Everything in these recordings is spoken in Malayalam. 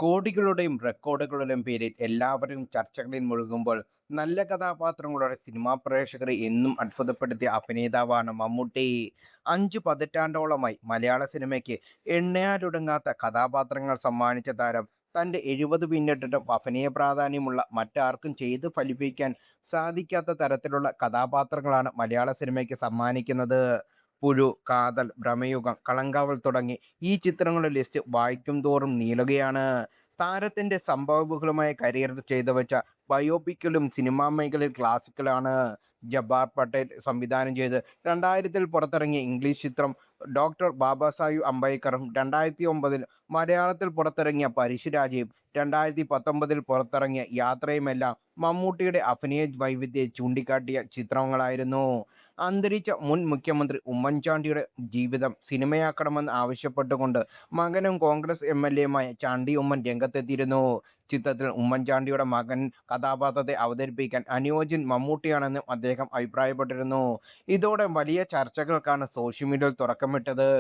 കോടികളുടെയും റെക്കോർഡുകളുടെയും പേരിൽ എല്ലാവരും ചർച്ചകളിൽ മുഴുകുമ്പോൾ നല്ല കഥാപാത്രങ്ങളുടെ സിനിമാ പ്രേക്ഷകരെ എന്നും അത്ഭുതപ്പെടുത്തിയ അഭിനേതാവാണ് മമ്മൂട്ടി. 5 പതിറ്റാണ്ടോളമായി മലയാള സിനിമയ്ക്ക് എണ്ണയാലൊടുങ്ങാത്ത കഥാപാത്രങ്ങൾ സമ്മാനിച്ച താരം തൻ്റെ 70 പിന്നിട്ടിട്ടും അഭിനയ പ്രാധാന്യമുള്ള മറ്റാർക്കും ചെയ്തു ഫലിപ്പിക്കാൻ സാധിക്കാത്ത തരത്തിലുള്ള കഥാപാത്രങ്ങളാണ് മലയാള സിനിമയ്ക്ക് സമ്മാനിക്കുന്നത്. പുഴു, കാതൽ, ഭ്രമയുഗം, കളങ്കാവൽ തുടങ്ങി ഈ ചിത്രങ്ങളുടെ ലിസ്റ്റ് വായിക്കും തോറും നീളുകയാണ്. താരത്തിന്റെ സംഭവബഹുലമായ കരിയറിൽ ചെയ്തുവെച്ച ബയോപിക്കിലും സിനിമാ മേഖലയിൽ ക്ലാസിക്കലാണ്. ജബ്ബാർ പട്ടേൽ സംവിധാനം ചെയ്ത് 2000-ൽ പുറത്തിറങ്ങിയ ഇംഗ്ലീഷ് ചിത്രം ഡോക്ടർ ബാബാസാഹേബ് അംബേദ്കറും, 2009-ൽ മലയാളത്തിൽ പുറത്തിറങ്ങിയ പഴശ്ശിരാജയും, 2019-ൽ പുറത്തിറങ്ങിയ യാത്രയുമെല്ലാം മമ്മൂട്ടിയുടെ അഭിനയ വൈവിധ്യത്തെ ചൂണ്ടിക്കാട്ടിയ ചിത്രങ്ങളായിരുന്നു. അന്തരിച്ച മുൻ മുഖ്യമന്ത്രി ഉമ്മൻചാണ്ടിയുടെ ജീവിതം സിനിമയാക്കണമെന്ന് ആവശ്യപ്പെട്ടുകൊണ്ട് മകനും കോൺഗ്രസ് എംഎൽഎയുമായ ചാണ്ടി ഉമ്മൻ രംഗത്തെത്തിയിരുന്നു. ചിത്രത്തിൽ ഉമ്മൻചാണ്ടിയുടെ മകൻ കഥാപാത്രത്തെ അവതരിപ്പിക്കാൻ അനുയോജ്യൻ മമ്മൂട്ടിയാണെന്നും അദ്ദേഹം അഭിപ്രായപ്പെട്ടിരുന്നു. ഇതോടെ വലിയ ചർച്ചകൾക്കാണ് സോഷ്യൽ മീഡിയയിൽ തുടക്കമിട്ടത്.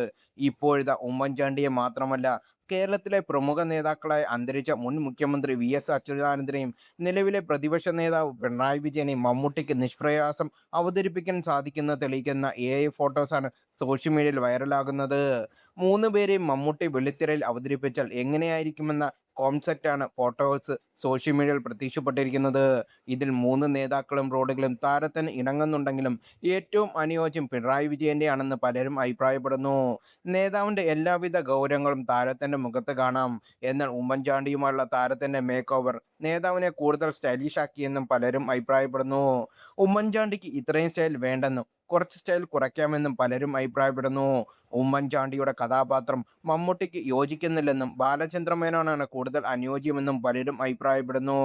ഇപ്പോഴിതാ ഉമ്മൻചാണ്ടിയെ മാത്രമല്ല, കേരളത്തിലെ പ്രമുഖ നേതാക്കളായ അന്തരിച്ച മുൻ മുഖ്യമന്ത്രി വി.എസ്. അച്യുതാനന്ദനെയും നിലവിലെ പ്രതിപക്ഷ നേതാവ് പിണറായി വിജയനെയും മമ്മൂട്ടിക്ക് നിഷ്പ്രയാസം അവതരിപ്പിക്കാൻ സാധിക്കുന്നത് തെളിയിക്കുന്ന എഐ ഫോട്ടോസാണ് സോഷ്യൽ മീഡിയയിൽ വൈറലാകുന്നത്. മൂന്ന് പേരെയും മമ്മൂട്ടി വെള്ളിത്തിരയിൽ അവതരിപ്പിച്ചാൽ എങ്ങനെയായിരിക്കുമെന്ന കോൺസെപ്റ്റാണ് ഫോട്ടോസ് സോഷ്യൽ മീഡിയയിൽ പ്രത്യക്ഷപ്പെട്ടിരിക്കുന്നത്. ഇതിൽ മൂന്ന് നേതാക്കളും റോളുകളും താരത്തിന് ഇണങ്ങുന്നുണ്ടെങ്കിലും ഏറ്റവും അനുയോജ്യം പിണറായി വിജയൻ്റെയാണെന്ന് പലരും അഭിപ്രായപ്പെടുന്നു. നേതാവിൻ്റെ എല്ലാവിധ ഗൗരവങ്ങളും താരത്തിൻ്റെ മുഖത്ത് കാണാം. എന്നാൽ ഉമ്മൻചാണ്ടിയുമായുള്ള താരത്തിൻ്റെ മേക്ക് ഓവർ നേതാവിനെ കൂടുതൽ സ്റ്റൈലിഷ് ആക്കിയെന്നും പലരും അഭിപ്രായപ്പെടുന്നു. ഉമ്മൻചാണ്ടിക്ക് ഇത്രയും സ്റ്റൈൽ വേണ്ടെന്നും കുറച്ച് സ്റ്റൈൽ കുറയ്ക്കാമെന്നും പലരും അഭിപ്രായപ്പെടുന്നു. ഉമ്മൻചാണ്ടിയുടെ കഥാപാത്രം മമ്മൂട്ടിക്ക് യോജിക്കുന്നില്ലെന്നും ബാലചന്ദ്രമേനോനാണ് കൂടുതൽ അനുയോജ്യമെന്നും പലരും അഭിപ്രായപ്പെടുന്നു.